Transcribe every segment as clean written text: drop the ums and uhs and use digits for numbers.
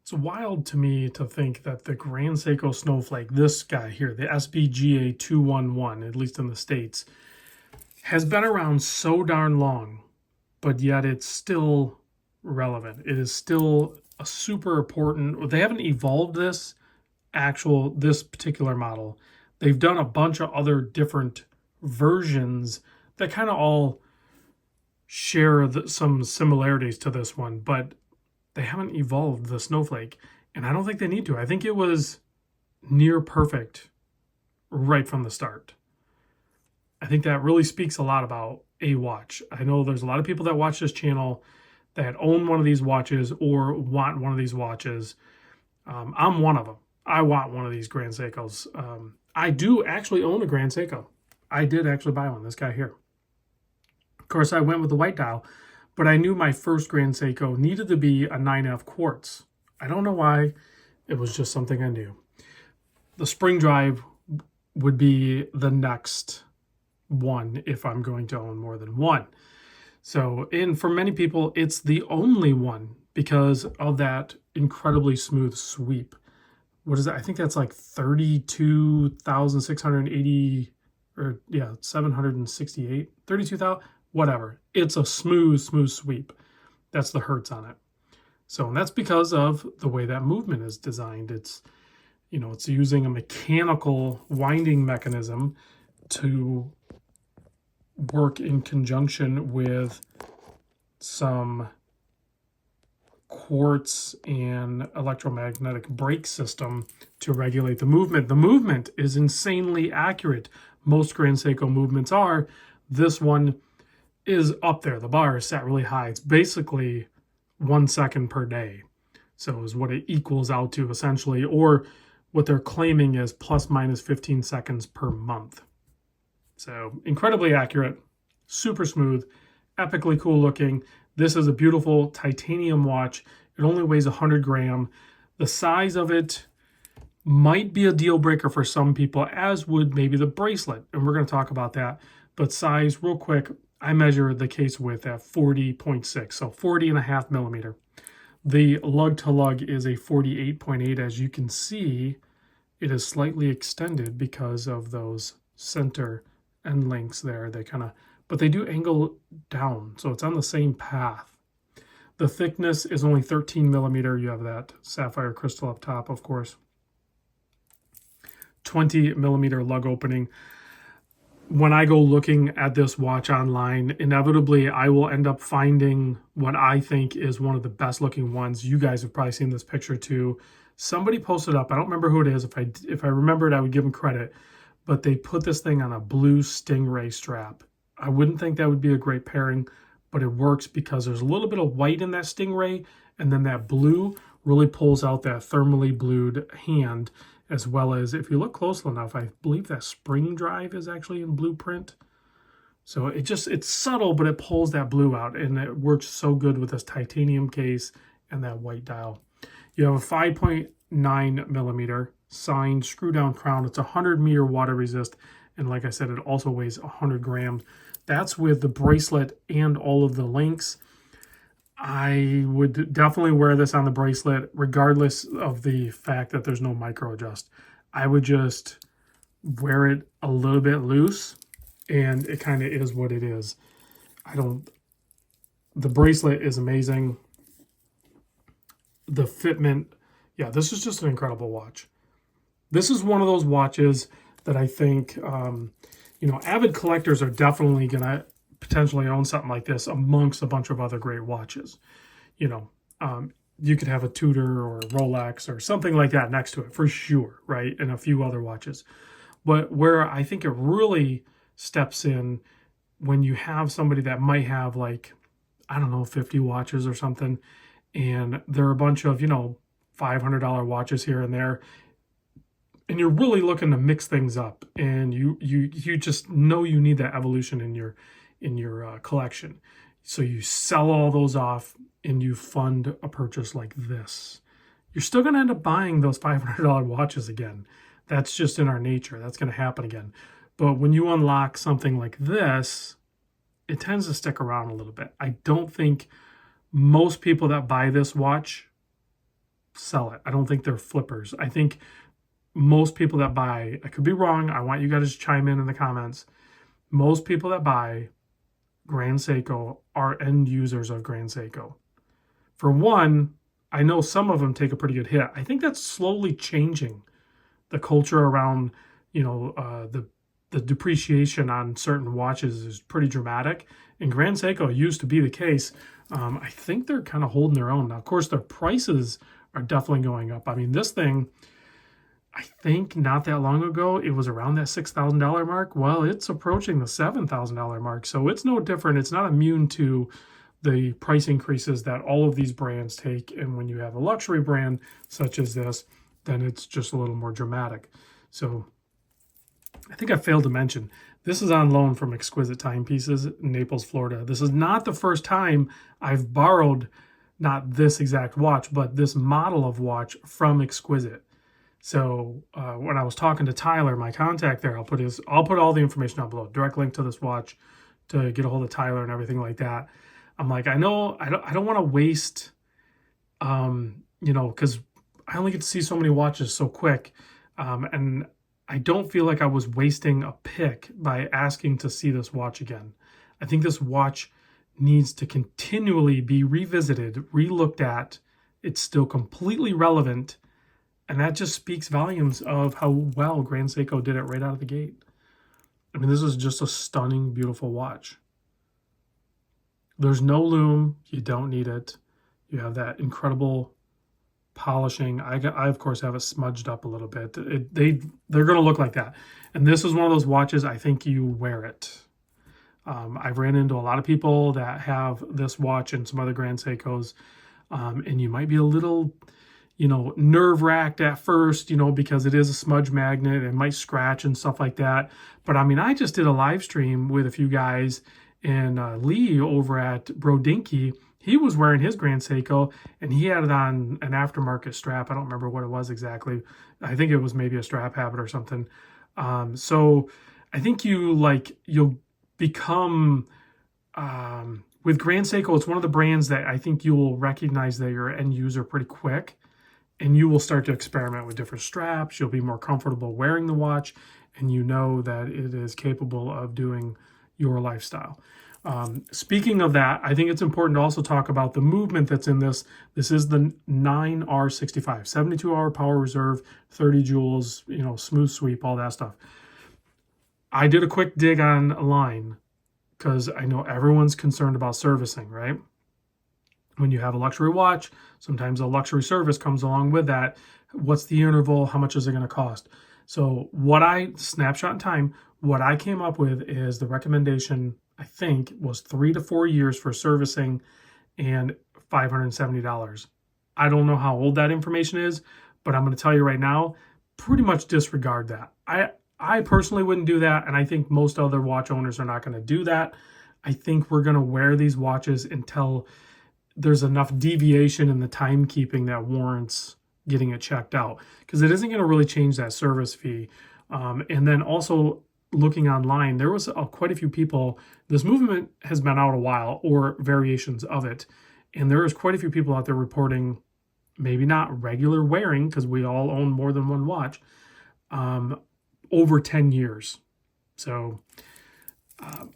It's wild to me to think that the Grand Seiko Snowflake, this guy here, the SBGA211, at least in the States, has been around so darn long, but yet it's still relevant. It is still a super important, they haven't evolved this particular model. They've done a bunch of other different versions that kind of all share some similarities to this one, but they haven't evolved the Snowflake, and I don't think they need to. I think it was near perfect right from the start. I think that really speaks a lot about a watch. I know there's a lot of people that watch this channel that own one of these watches or want one of these watches. I'm one of them. I want one of these Grand Seikos. I do actually own a Grand Seiko. I did actually buy one, this guy here. Of course, I went with the white dial, but I knew my first Grand Seiko needed to be a 9F quartz. I don't know why. It was just something I knew. The spring drive would be the next one if I'm going to own more than one. So, and for many people, it's the only one because of that incredibly smooth sweep. What is that? I think that's like 32,680 or yeah, 768, 32,000, whatever. It's a smooth sweep. That's the hertz on it. So, and that's because of the way that movement is designed. It's, you know, it's using a mechanical winding mechanism to work in conjunction with some quartz and electromagnetic brake system to regulate the movement. The movement is insanely accurate. Most Grand Seiko movements are. This one is up there. The bar is set really high. It's basically 1 second per day. So is what it equals out to essentially, or what they're claiming is plus minus 15 seconds per month. So incredibly accurate, super smooth, epically cool looking. This is a beautiful titanium watch. It only weighs 100 grams. The size of it might be a deal breaker for some people, as would maybe the bracelet. And we're going to talk about that. But size, real quick, I measure the case width at 40.6, so 40.5 millimeter. The lug to lug is a 48.8. As you can see, it is slightly extended because of those center end links there. They kind of, but they do angle down, so it's on the same path. The thickness is only 13 millimeter. You have that sapphire crystal up top, of course. 20 millimeter lug opening. When I go looking at this watch online, inevitably I will end up finding what I think is one of the best looking ones. You guys have probably seen this picture too. Somebody posted up, I don't remember who it is. If I remembered, I would give them credit. But they put this thing on a blue Stingray strap. I wouldn't think that would be a great pairing, but it works because there's a little bit of white in that Stingray, and then that blue really pulls out that thermally blued hand, as well as, if you look close enough, I believe that spring drive is actually in blueprint. So it's subtle, but it pulls that blue out, and it works so good with this titanium case and that white dial. You have a 5.9 millimeter signed screw down crown. It's 100 meter water resist, and like I said, it also weighs 100 grams. That's with the bracelet and all of the links. I would definitely wear this on the bracelet, regardless of the fact that there's no micro adjust. I would just wear it a little bit loose, and it kind of is what it is. The bracelet is amazing. The fitment, yeah, this is just an incredible watch. This is one of those watches that I think, avid collectors are definitely going to potentially own something like this amongst a bunch of other great watches. You could have a Tudor or a Rolex or something like that next to it for sure, right? And a few other watches. But where I think it really steps in when you have somebody that might have like, 50 watches or something, and there are a bunch of, $500 watches here and there, and you're really looking to mix things up, and you just know you need that evolution in your collection. So you sell all those off and you fund a purchase like this. You're still going to end up buying those $500 watches again. That's just in our nature. That's going to happen again. But when you unlock something like this, it tends to stick around a little bit. I don't think most people that buy this watch sell it. I don't think they're flippers. I think most people that buy, I could be wrong, I want you guys to chime in the comments. Most people that buy Grand Seiko are end users of Grand Seiko. For one, I know some of them take a pretty good hit. I think that's slowly changing. The culture around, the depreciation on certain watches is pretty dramatic. And Grand Seiko used to be the case. I think they're kind of holding their own. Now, of course, their prices are definitely going up. I mean, this thing, I think not that long ago, it was around that $6,000 mark. Well, it's approaching the $7,000 mark. So it's no different. It's not immune to the price increases that all of these brands take. And when you have a luxury brand such as this, then it's just a little more dramatic. So I think I failed to mention, this is on loan from Exquisite Timepieces in Naples, Florida. This is not the first time I've borrowed not this exact watch, but this model of watch from Exquisite. So when I was talking to Tyler, my contact there, I'll put all the information down below, direct link to this watch to get a hold of Tyler and everything like that. I'm like, I know I don't want to waste, because I only get to see so many watches so quick, and I don't feel like I was wasting a pick by asking to see this watch again. I think this watch needs to continually be revisited, re-looked at. It's still completely relevant, and that just speaks volumes of how well Grand Seiko did it right out of the gate. I mean, this is just a stunning, beautiful watch. There's no lume. You don't need it. You have that incredible polishing. I of course have it smudged up a little bit. They're going to look like that. And this is one of those watches, I think you wear it. I've ran into a lot of people that have this watch and some other Grand Seikos, and you might be a little, nerve-wracked at first, because it is a smudge magnet. It might scratch and stuff like that. But I mean, I just did a live stream with a few guys, and Lee over at Brodinky, he was wearing his Grand Seiko, and he had it on an aftermarket strap. I don't remember what it was exactly. I think it was maybe a strap habit or something. So I think you'll become, with Grand Seiko, it's one of the brands that I think you will recognize that you're an end user pretty quick, and you will start to experiment with different straps. You'll be more comfortable wearing the watch, and you know that it is capable of doing your lifestyle. Speaking of that, I think it's important to also talk about the movement that's in this. This is the 9R65, 72-hour power reserve, 30 joules, smooth sweep, all that stuff. I did a quick dig online because I know everyone's concerned about servicing, right? When you have a luxury watch, sometimes a luxury service comes along with that. What's the interval? How much is it going to cost? So snapshot in time, what I came up with is the recommendation, I think, was 3 to 4 years for servicing and $570. I don't know how old that information is, but I'm going to tell you right now, pretty much disregard that. I personally wouldn't do that, and I think most other watch owners are not going to do that. I think we're going to wear these watches until there's enough deviation in the timekeeping that warrants getting it checked out, because it isn't going to really change that service fee. And then also looking online, there was quite a few people, this movement has been out a while, or variations of it, and there was quite a few people out there reporting maybe not regular wearing, because we all own more than one watch, over 10 years. So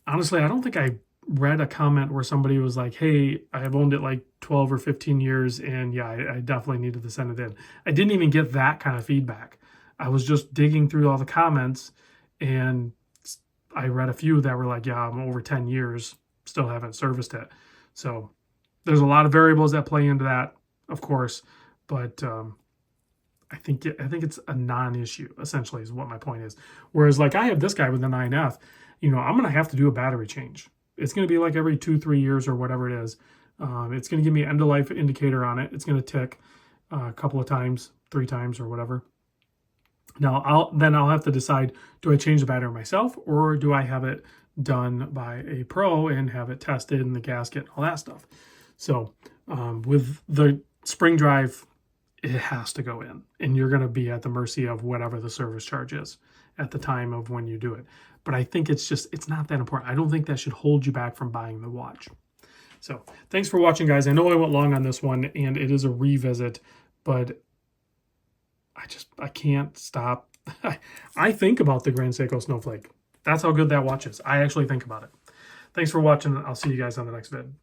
honestly, I don't think I read a comment where somebody was like, hey, I have owned it like 12 or 15 years, and yeah, I definitely needed to send it in. I didn't even get that kind of feedback. I was just digging through all the comments, and I read a few that were like, yeah, I'm over 10 years, still haven't serviced it. So there's a lot of variables that play into that, of course, but I think it's a non-issue, essentially, is what my point is. Whereas like I have this guy with the 9F, I'm going to have to do a battery change. It's going to be like every 2-3 years or whatever it is. It's going to give me an end-of-life indicator on it. It's going to tick a couple of times, 3 times or whatever. Now, I'll have to decide, do I change the battery myself, or do I have it done by a pro and have it tested in the gasket and all that stuff? So with the spring drive, it has to go in, and you're going to be at the mercy of whatever the service charge is at the time of when you do it. But I think it's not that important. I don't think that should hold you back from buying the watch. So thanks for watching, guys. I know I went long on this one, and it is a revisit, but I can't stop. I think about the Grand Seiko Snowflake. That's how good that watch is. I actually think about it. Thanks for watching. I'll see you guys on the next vid.